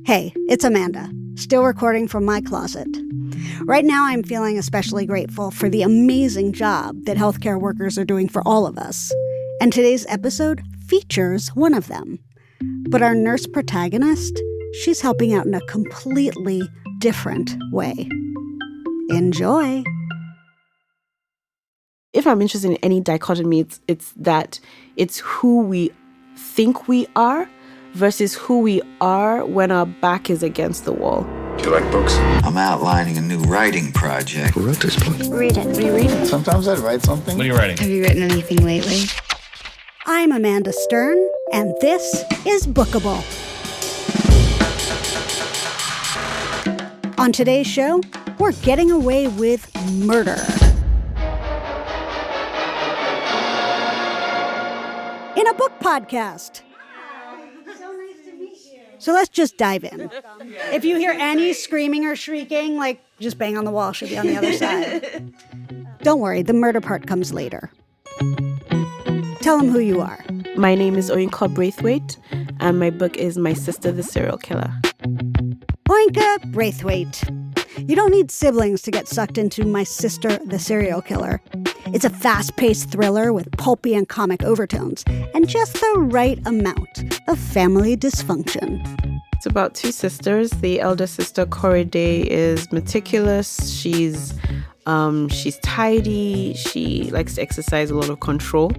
Hey, it's Amanda, still recording from my closet. Right now, I'm feeling especially grateful for the amazing job that healthcare workers are doing for all of us. And today's episode features one of them. But our nurse protagonist, she's helping out in a completely different way. Enjoy. If I'm interested in any dichotomy, it's who we think we are versus who we are when our back is against the wall. Do you like books? I'm outlining a new writing project. Who wrote this book? Read it. Reread it. Sometimes I'd write something. What are you writing? Have you written anything lately? I'm Amanda Stern, and this is Bookable. On today's show, we're getting away with murder. In a book podcast. So let's just dive in. If you hear any screaming or shrieking, just bang on the wall, should be on the other side. Don't worry, the murder part comes later. Tell them who you are. My name is Oyinkan Braithwaite, and my book is My Sister, the Serial Killer. Oyinkan Braithwaite. You don't need siblings to get sucked into My Sister, the Serial Killer. It's a fast-paced thriller with pulpy and comic overtones, and just the right amount of family dysfunction. It's about two sisters. The elder sister, Coride, is meticulous. She's tidy. She likes to exercise a lot of control.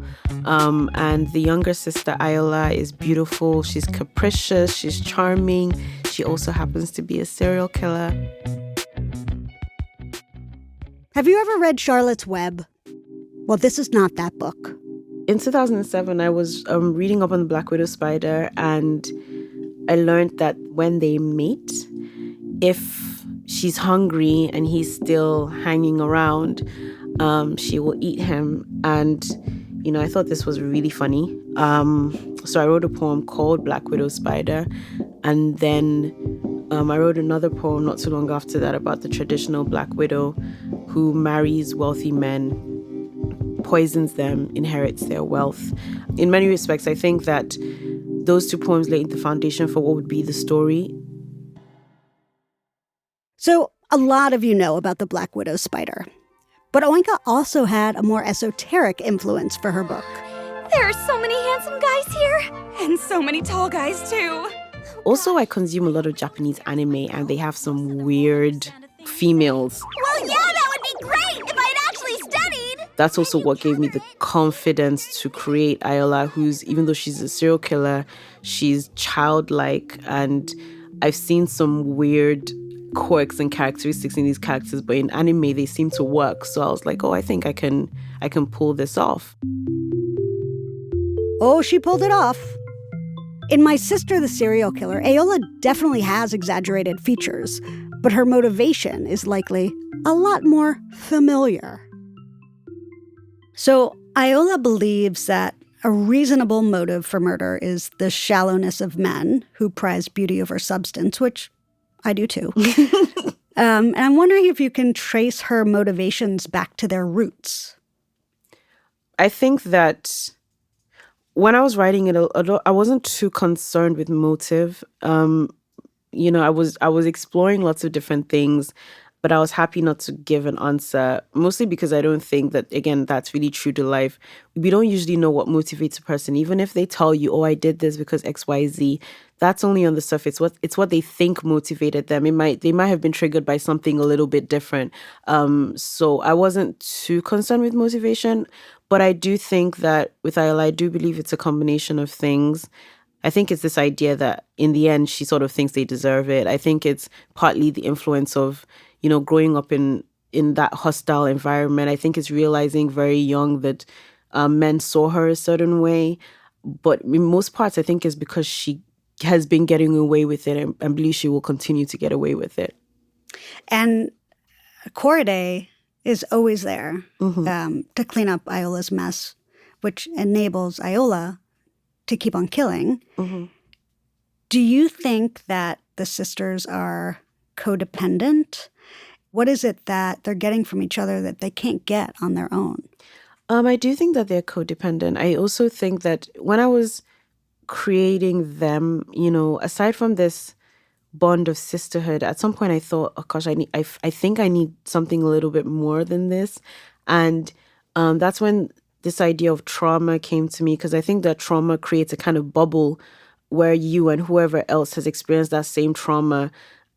And the younger sister, Iola, is beautiful. She's capricious. She's charming. She also happens to be a serial killer. Have you ever read Charlotte's Web? Well, this is not that book. In 2007, I was reading up on the Black Widow spider, and I learned that when they mate, if she's hungry and he's still hanging around, she will eat him. And, I thought this was really funny. So I wrote a poem called Black Widow Spider. And then I wrote another poem not too long after that about the traditional Black Widow who marries wealthy men, poisons them, inherits their wealth. In many respects, I think that those two poems laid the foundation for what would be the story. So a lot of you know about the Black Widow spider. But Oyinkan also had a more esoteric influence for her book. There are so many handsome guys here, and so many tall guys too. Also, I consume a lot of Japanese anime, and they have some weird females. Well, yeah, that would be great if I'd actually studied. That's also what gave me the confidence to create Iola, who's, even though she's a serial killer, she's childlike, and I've seen some weird quirks and characteristics in these characters, but in anime they seem to work. So I was like, I think I can pull this off. Oh, she pulled it off. In My Sister, the Serial Killer, Ayola definitely has exaggerated features, but her motivation is likely a lot more familiar. So Iola believes that a reasonable motive for murder is the shallowness of men who prize beauty over substance, which I do too. And I'm wondering if you can trace her motivations back to their roots. I think that when I was writing it, I wasn't too concerned with motive. I was exploring lots of different things, but I was happy not to give an answer, mostly because I don't think that, again, that's really true to life. We don't usually know what motivates a person, even if they tell you, I did this because X, Y, Z. That's only on the surface. It's what they think motivated them. They might have been triggered by something a little bit different. So I wasn't too concerned with motivation, but I do think that with Iola, I do believe it's a combination of things. I think it's this idea that in the end, she sort of thinks they deserve it. I think it's partly the influence of, growing up in that hostile environment. I think it's realizing very young that men saw her a certain way. But in most parts, I think it's because she has been getting away with it and believes she will continue to get away with it. And Coride is always there to clean up Iola's mess, which enables Iola to keep on killing. Mm-hmm. Do you think that the sisters are codependent? What is it that they're getting from each other that they can't get on their own? I do think that they're codependent. I also think that when I was creating them, aside from this bond of sisterhood. At some point I thought, oh gosh, I think I need something a little bit more than this. And that's when this idea of trauma came to me, because I think that trauma creates a kind of bubble where you and whoever else has experienced that same trauma,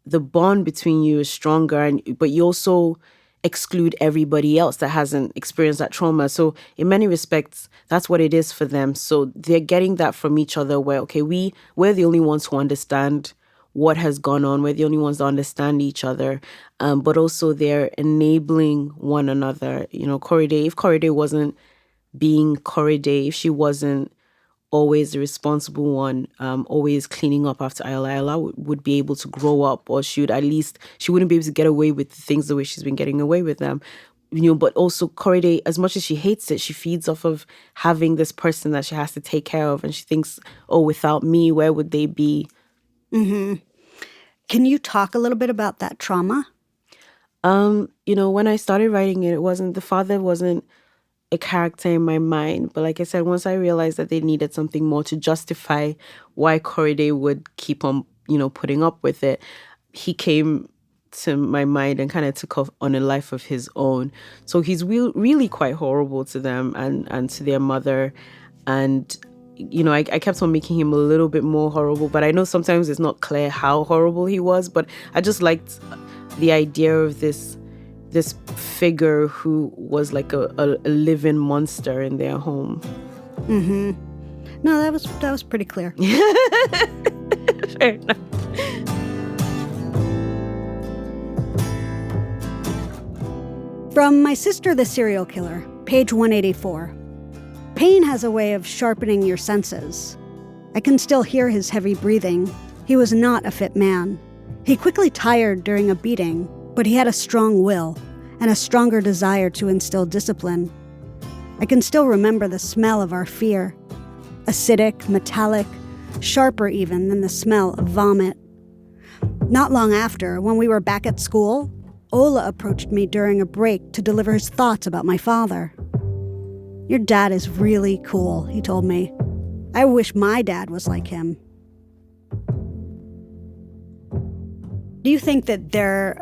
the bond between you is stronger, but you also exclude everybody else that hasn't experienced that trauma. So in many respects, that's what it is for them. So they're getting that from each other where, okay, we're the only ones who understand what has gone on. We're the only ones that understand each other. But also they're enabling one another. Korede, if Korede wasn't being Korede, if she wasn't always the responsible one, always cleaning up after Ayla would be able to grow up, or she wouldn't be able to get away with things the way she's been getting away with them. But also Korede, as much as she hates it, she feeds off of having this person that she has to take care of, and she thinks, oh, without me, where would they be? Mm-hmm. Can you talk a little bit about that trauma? When I started writing it, the father wasn't a character in my mind. But like I said, once I realized that they needed something more to justify why Korede would keep on, putting up with it, he came to my mind and kind of took off on a life of his own. So he's really quite horrible to them and to their mother. And, I kept on making him a little bit more horrible, but I know sometimes it's not clear how horrible he was, but I just liked the idea of this figure who was like a living monster in their home. Mm-hmm. No, that was pretty clear. Fair enough. From My Sister the Serial Killer, page 184. Pain has a way of sharpening your senses. I can still hear his heavy breathing. He was not a fit man. He quickly tired during a beating, but he had a strong will and a stronger desire to instill discipline. I can still remember the smell of our fear. Acidic, metallic, sharper even than the smell of vomit. Not long after, when we were back at school, Ola approached me during a break to deliver his thoughts about my father. "Your dad is really cool," he told me. "I wish my dad was like him." Do you think that they're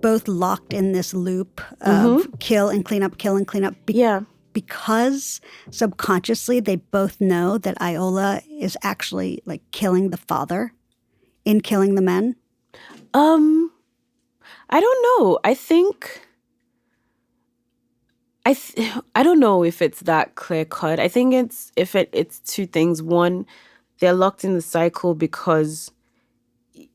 both locked in this loop of kill and clean up, kill and clean up? Yeah. Because subconsciously they both know that Iola is actually like killing the father in killing the men? I don't know. I think I don't know if it's that clear cut. I think it's two things. One, they're locked in the cycle because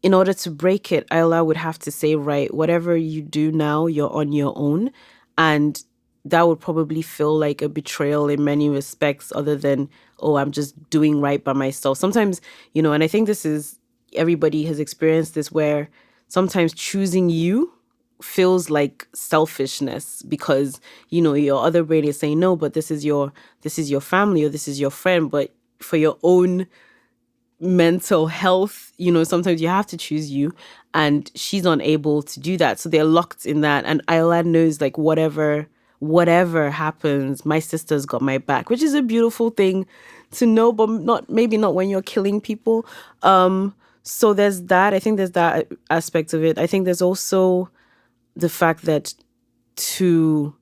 in order to break it, Ayla would have to say, right, whatever you do now, you're on your own. And that would probably feel like a betrayal in many respects, other than, oh, I'm just doing right by myself. Sometimes, and I think everybody has experienced this, where sometimes choosing you feels like selfishness because, your other brain is saying, no, but this is your family, or this is your friend. But for your own mental health, sometimes you have to choose you, and she's unable to do that. So they're locked in that. And Ayla knows, like, whatever happens, my sister's got my back, which is a beautiful thing to know, but maybe not when you're killing people. So there's that. I think there's that aspect of it. I think there's also the fact that to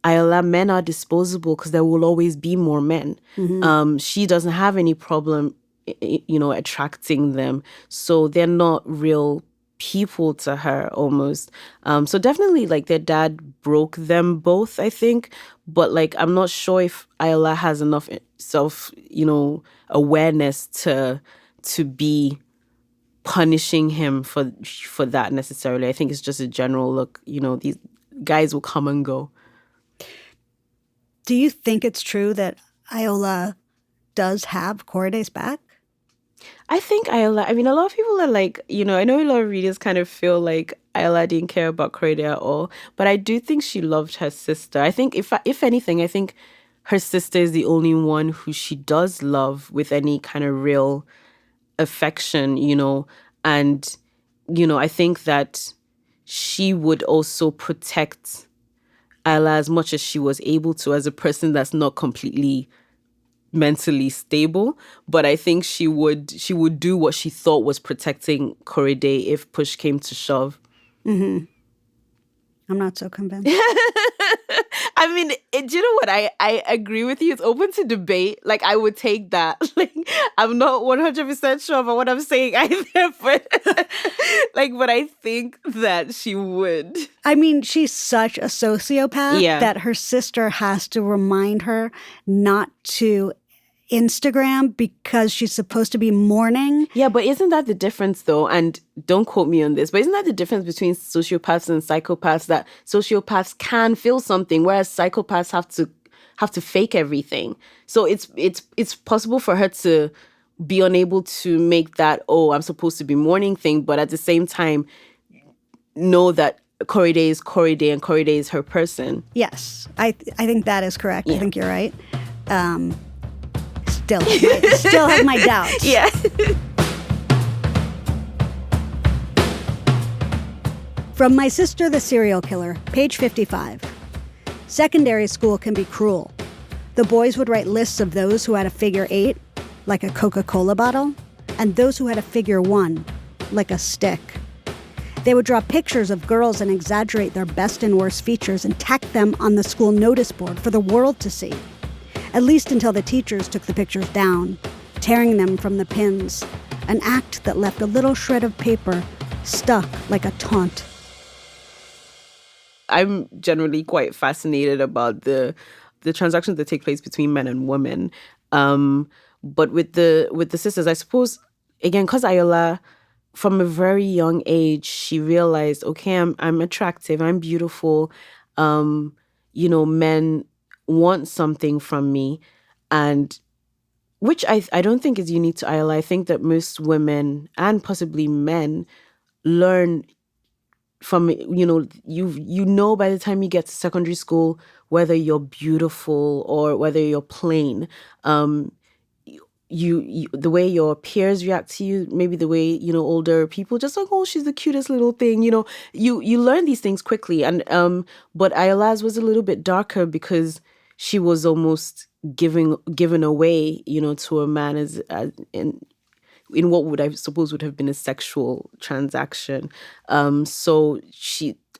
Ayla, men are disposable because there will always be more men. Mm-hmm. She doesn't have any problem, attracting them. So they're not real people to her almost. So definitely, like, their dad broke them both, I think. But, like, I'm not sure if Ayla has enough self, awareness to be punishing him for that necessarily. I think it's just a general look, these guys will come and go. Do you think it's true that Iola does have Korede's back? I think Ayla, a lot of people are like, I know a lot of readers kind of feel like Ayla didn't care about Korede at all, but I do think she loved her sister. I think if anything, I think her sister is the only one who she does love with any kind of real affection, and, I think that she would also protect Ayla as much as she was able to, as a person that's not completely mentally stable, but I think she would do what she thought was protecting Korede if push came to shove. I'm not so convinced. I mean, do you know what? I agree with you. It's open to debate. Like, I would take that. Like, I'm not 100% sure about what I'm saying either, but but I think that she would. I mean, she's such a sociopath Yeah. that her sister has to remind her not to Instagram because she's supposed to be mourning. Yeah, but isn't that the difference though? And don't quote me on this, but isn't that the difference between sociopaths and psychopaths? That sociopaths can feel something, whereas psychopaths have to fake everything. So it's possible for her to be unable to make that, oh, I'm supposed to be mourning thing, but at the same time know that Korede is Korede and Korede is her person. Yes, I think that is correct. Yeah. I think you're right. Still have my doubts. Yeah. From My Sister the Serial Killer, page 55. Secondary school can be cruel. The boys would write lists of those who had a figure 8, like a Coca-Cola bottle, and those who had a figure 1, like a stick. They would draw pictures of girls and exaggerate their best and worst features and tack them on the school notice board for the world to see. At least until the teachers took the pictures down, tearing them from the pins, an act that left a little shred of paper stuck like a taunt. I'm generally quite fascinated about the transactions that take place between men and women. But with the sisters, I suppose, again, because Ayola, from a very young age, she realized, okay, I'm attractive, I'm beautiful. Men want something from me, and which I don't think is unique to Ayola. I think that most women and possibly men learn from, you know by the time you get to secondary school whether you're beautiful or whether you're plain. You the way your peers react to you, maybe the way older people just like, oh, she's the cutest little thing. You learn these things quickly, and but Ayola's was a little bit darker because she was almost given away, to a man as in what would I suppose would have been a sexual transaction. So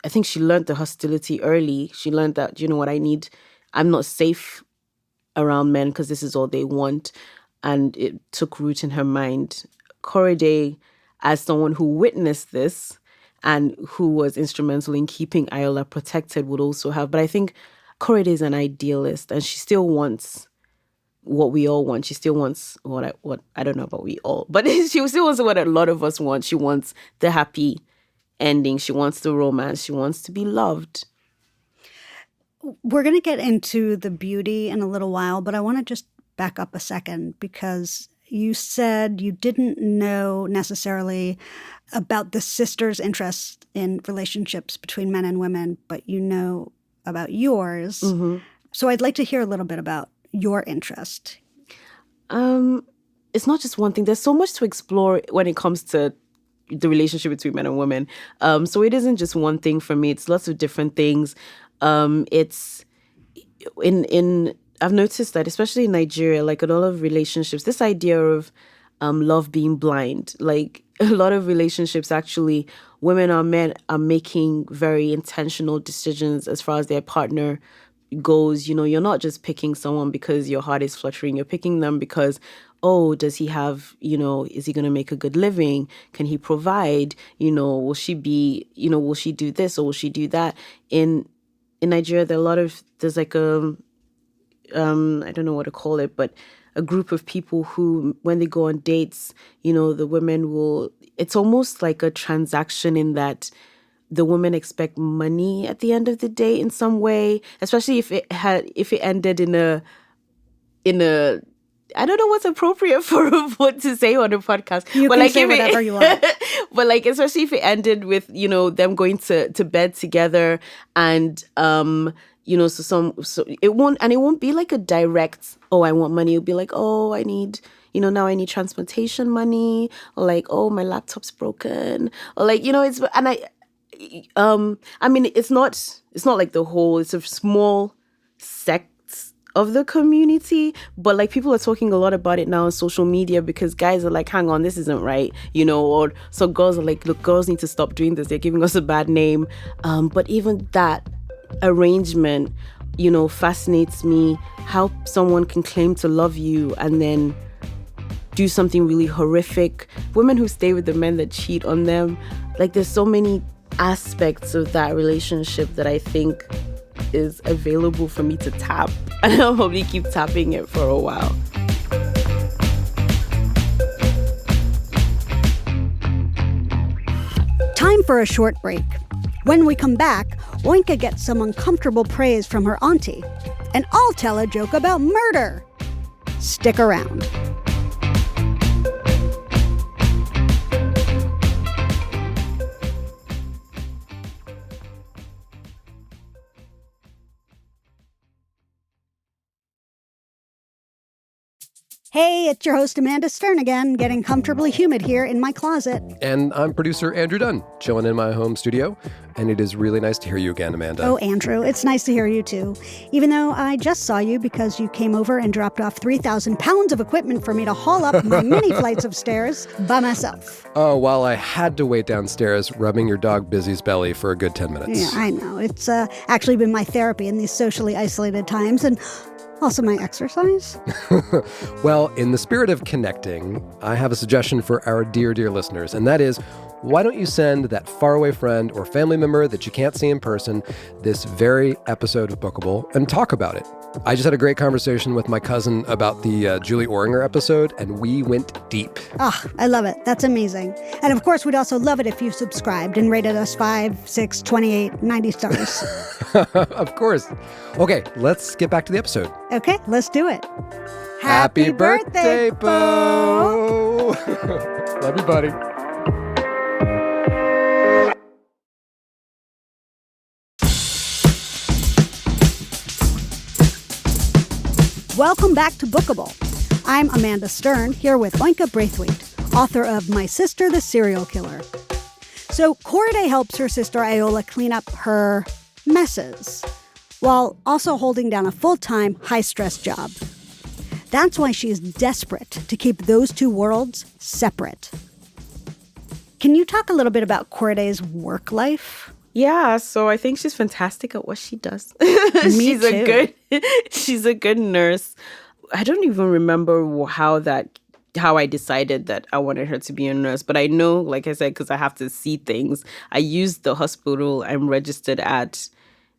I think she learned the hostility early. She learned that, I'm not safe around men because this is all they want. And it took root in her mind. Korede, as someone who witnessed this and who was instrumental in keeping Ayola protected, would also have. But I think Korede is an idealist, and she still wants what we all want. She still wants what I don't know about we all, but she still wants what a lot of us want. She wants the happy ending. She wants the romance. She wants to be loved. We're going to get into the beauty in a little while, but I want to just back up a second because you said you didn't know necessarily about the sisters' interest in relationships between men and women, but you know about yours. Mm-hmm. So I'd like to hear a little bit about your interest. It's not just one thing. There's so much to explore when it comes to the relationship between men and women. So it isn't just one thing for me. It's lots of different things. It's in I've noticed that, especially in Nigeria, like in all of relationships, this idea of love being blind, like a lot of relationships, actually, women or men are making very intentional decisions as far as their partner goes. You're not just picking someone because your heart is fluttering. You're picking them because, oh, does he have, is he going to make a good living? Can he provide? Will she be, will she do this or will she do that? In Nigeria, there's like I don't know what to call it, but a group of people who, when they go on dates, the women will, it's almost like a transaction in that the women expect money at the end of the day in some way, especially if it ended in a I don't know what's appropriate for what to say on a podcast. You can say whatever you want. But like, especially if it ended with, them going to bed together and so it won't be like a direct, oh, I want money. It'll be like, oh, I need, now I need transportation money, or like, oh, my laptop's broken, or like, it's, and I mean, it's not like the whole, it's a small sect of the community, but like people are talking a lot about it now on social media because guys are like, hang on, this isn't right, or so girls are like, look, girls need to stop doing this, they're giving us a bad name. But even that arrangement, fascinates me, how someone can claim to love you and then do something really horrific. Women who stay with the men that cheat on them, like there's so many aspects of that relationship that I think is available for me to tap, and I'll probably keep tapping it for a while. Time for a short break. When we come back, Oyinka gets some uncomfortable praise from her auntie, and I'll tell a joke about murder. Stick around. Hey, it's your host Amanda Stern again, getting comfortably humid here in my closet. And I'm producer Andrew Dunn, chilling in my home studio. And it is really nice to hear you again, Amanda. Oh, Andrew, it's nice to hear you too. Even though I just saw you because you came over and dropped off 3,000 pounds of equipment for me to haul up my many flights of stairs by myself. Oh, while I had to wait downstairs rubbing your dog Busy's belly for a good 10 minutes. Yeah, I know. It's actually been my therapy in these socially isolated times, and also my exercise. Well, in the spirit of connecting, I have a suggestion for our dear, dear listeners, and that is, why don't you send that faraway friend or family member that you can't see in person this very episode of Bookable and talk about it? I just had a great conversation with my cousin about the Julie Oringer episode, and we went deep. Ah, I love it. That's amazing. And of course, we'd also love it if you subscribed and rated us 5, 6, 28, 90 stars. Of course. Okay, let's get back to the episode. Okay, let's do it. Happy birthday, Bo! Love you, buddy. Welcome back to Bookable. I'm Amanda Stern, here with Oyinkan Braithwaite, author of My Sister the Serial Killer. So Corday helps her sister Iola clean up her messes, while also holding down a full-time, high-stress job. That's why she is desperate to keep those two worlds separate. Can you talk a little bit about Corday's work life? Yeah, so I think she's fantastic at what she does. She's a good nurse. I don't even remember how I decided that I wanted her to be a nurse, but I know, like I said, because I have to see things. I used the hospital I'm registered at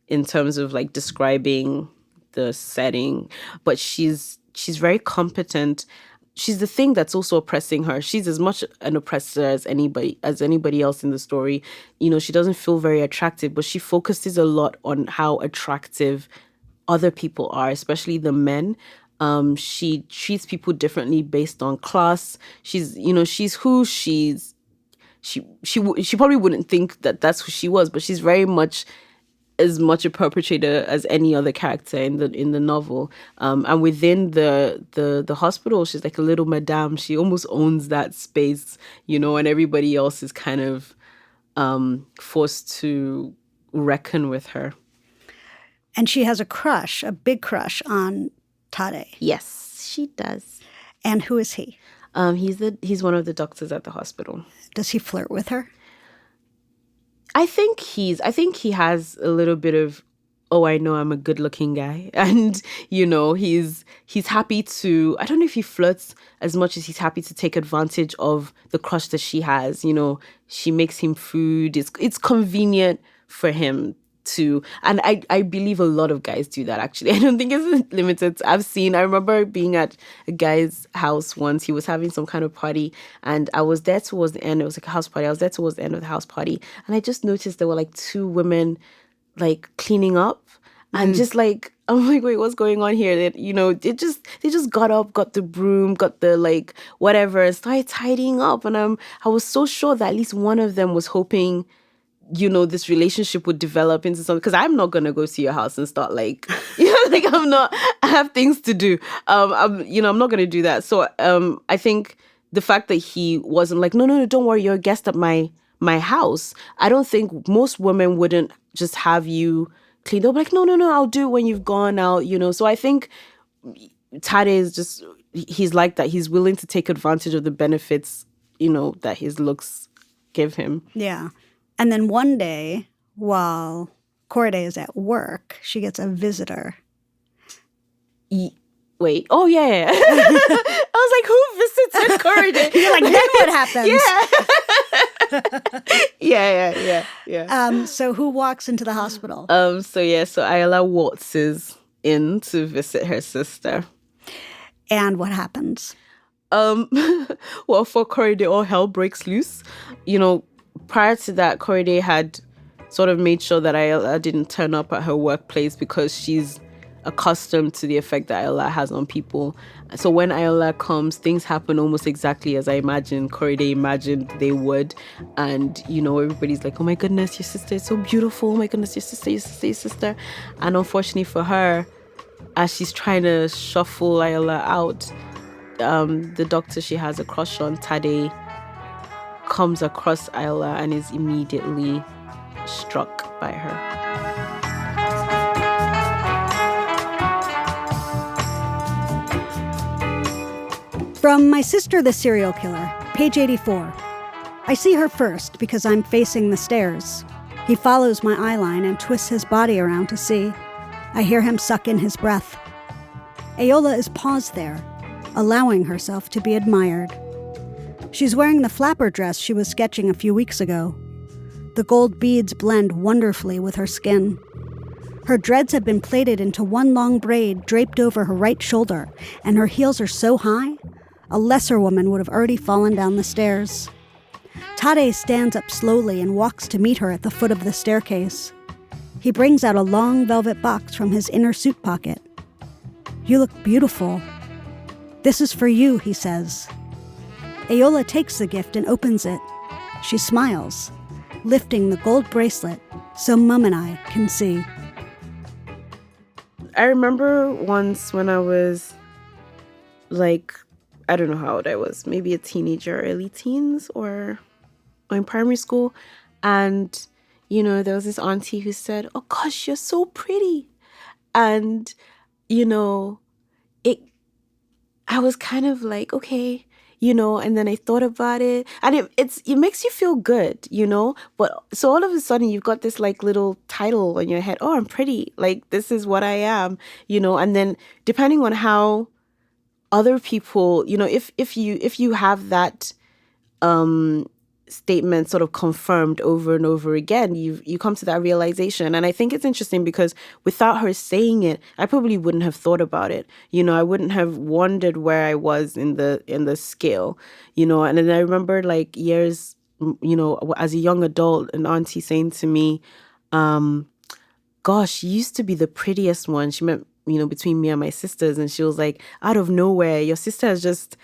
in terms of like describing the setting, but she's very competent. She's the thing that's also oppressing her. She's as much an oppressor as anybody else in the story. She doesn't feel very attractive, but she focuses a lot on how attractive other people are, especially the men. She treats people differently based on class. She probably wouldn't think that that's who she was, but she's very much as much a perpetrator as any other character in the novel. And within the hospital, she's like a little madame. She almost owns that space, and everybody else is kind of forced to reckon with her. And she has a big crush on Tade. Yes, she does. And who is he? He's one of the doctors at the hospital. Does he flirt with her? I think he has a little bit of, oh, I know I'm a good-looking guy, and he's happy to. I don't know if he flirts as much as he's happy to take advantage of the crush that she has. She makes him food. It's convenient for him to, and I believe a lot of guys do that, actually. I don't think it's limited. I remember being at a guy's house once. He was having some kind of party, and I was there towards the end. It was like a house party. I was there towards the end of the house party, and I just noticed there were like two women like cleaning up, and just like, I'm like, wait, what's going on here? They just got up, got the broom, got the like whatever, and started tidying up, and I was so sure that at least one of them was hoping this relationship would develop into something, because I'm not going to go to your house and start like, I have things to do. I'm not going to do that. So I think the fact that he wasn't like, no, don't worry, you're a guest at my house. I don't think most women wouldn't just have you, clean. They'll be like, no, I'll do it when you've gone out, you know. So I think Tade is just, he's like that. He's willing to take advantage of the benefits, you know, that his looks give him. Yeah. And then one day, while Corday is at work, she gets a visitor. Wait. Oh, yeah. I was like, who visited Corday? You're like, then what happens? Yeah. So who walks into the hospital? So Ayala waltzes in to visit her sister. And what happens? Well, for Corday, all hell breaks loose. You know, prior to that, Corday had sort of made sure that Ayala didn't turn up at her workplace because she's accustomed to the effect that Ayala has on people. So when Ayala comes, things happen almost exactly as I imagined Corday imagined they would. And, you know, everybody's like, oh my goodness, your sister is so beautiful. Oh my goodness, your sister. And unfortunately for her, as she's trying to shuffle Ayala out, the doctor she has a crush on, Tade, comes across Ayala and is immediately struck by her. From My Sister the Serial Killer, page 84. I see her first because I'm facing the stairs. He follows my eye line and twists his body around to see. I hear him suck in his breath. Ayola is paused there, allowing herself to be admired. She's wearing the flapper dress she was sketching a few weeks ago. The gold beads blend wonderfully with her skin. Her dreads have been plaited into one long braid draped over her right shoulder, and her heels are so high, a lesser woman would have already fallen down the stairs. Tade stands up slowly and walks to meet her at the foot of the staircase. He brings out a long velvet box from his inner suit pocket. You look beautiful. This is for you, he says. Ayola takes the gift and opens it. She smiles, lifting the gold bracelet so Mum and I can see. I remember once when I was like, I don't know how old I was, maybe a teenager, early teens or in primary school. And, you know, there was this auntie who said, oh gosh, you're so pretty. And, you know, I was kind of like, okay, you know, and then I thought about it and it makes you feel good, you know, but so all of a sudden you've got this like little title on your head. Oh, I'm pretty. Like, this is what I am, you know, and then depending on how other people, you know, if you have that statement sort of confirmed over and over again, you come to that realization. And I think it's interesting because without her saying it, I probably wouldn't have thought about it. You know, I wouldn't have wondered where I was in the scale, you know. And then I remember like years, you know, as a young adult, an auntie saying to me, gosh, you used to be the prettiest one. She meant, you know, between me and my sisters. And she was like, out of nowhere, your sister has just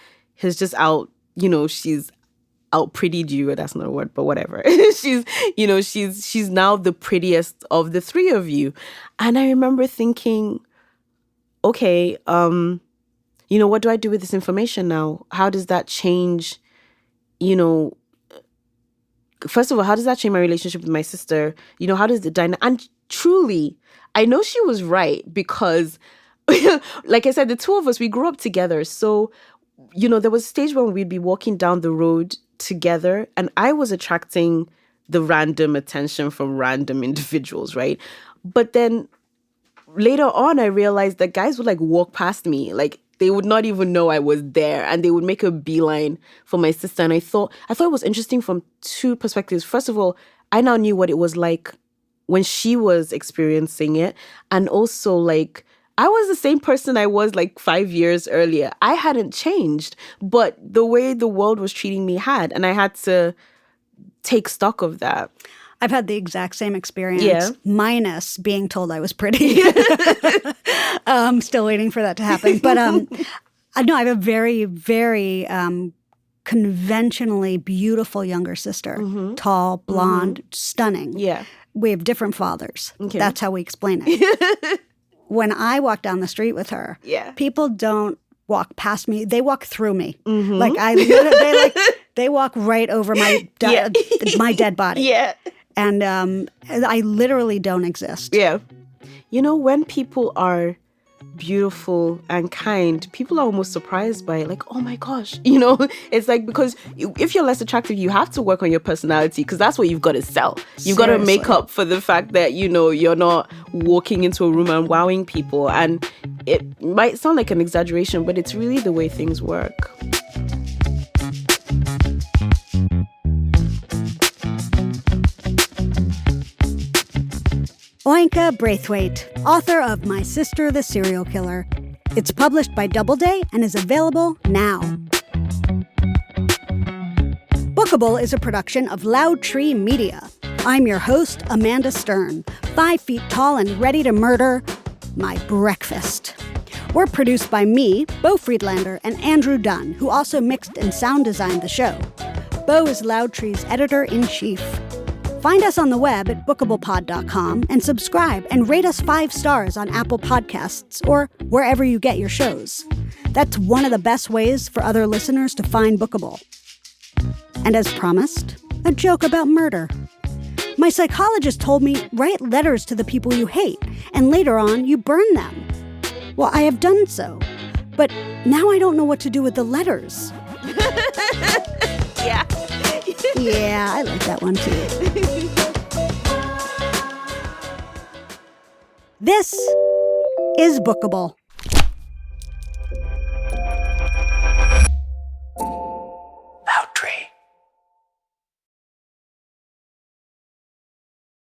out, you know, she's out prettied you. That's not a word, but whatever. she's now the prettiest of the three of you. And I remember thinking, okay, you know, what do I do with this information now? How does that change, you know, first of all, how does that change my relationship with my sister? You know, how does the dynamic, and truly, I know she was right because, like I said, the two of us, we grew up together. So, you know, there was a stage when we'd be walking down the road together and I was attracting the random attention from random individuals, right? But then later on, I realized that guys would like walk past me, like they would not even know I was there and they would make a beeline for my sister. And I thought it was interesting from two perspectives. First of all, I now knew what it was like when she was experiencing it. And also like, I was the same person I was like 5 years earlier. I hadn't changed, but the way the world was treating me had, and I had to take stock of that. I've had the exact same experience, minus being told I was pretty. I'm still waiting for that to happen. But no, I have a very, very conventionally beautiful younger sister. Mm-hmm. Tall, blonde, stunning. Yeah. We have different fathers. Okay. That's how we explain it. When I walk down the street with her, people don't walk past me. They walk through me. Mm-hmm. Like they walk right over my dead body. Yeah. And I literally don't exist. Yeah. when people are beautiful and kind, people are almost surprised by it, like, oh my gosh, it's like, because if you're less attractive, you have to work on your personality, because that's what you've got to sell. You've got to make up for the fact that you're not walking into a room and wowing people. And it might sound like an exaggeration, but it's really the way things work. Oyinkan Braithwaite, author of My Sister the Serial Killer. It's published by Doubleday and is available now. Bookable is a production of Loud Tree Media. I'm your host, Amanda Stern, 5 feet tall and ready to murder my breakfast. We're produced by me, Beau Friedlander, and Andrew Dunn, who also mixed and sound designed the show. Beau is Loud Tree's editor-in-chief. Find us on the web at bookablepod.com and subscribe and rate us 5 stars on Apple Podcasts or wherever you get your shows. That's one of the best ways for other listeners to find Bookable. And as promised, a joke about murder. My psychologist told me, write letters to the people you hate, and later on you burn them. Well, I have done so, but now I don't know what to do with the letters. Yeah. Yeah, I like that one too. This is Bookable.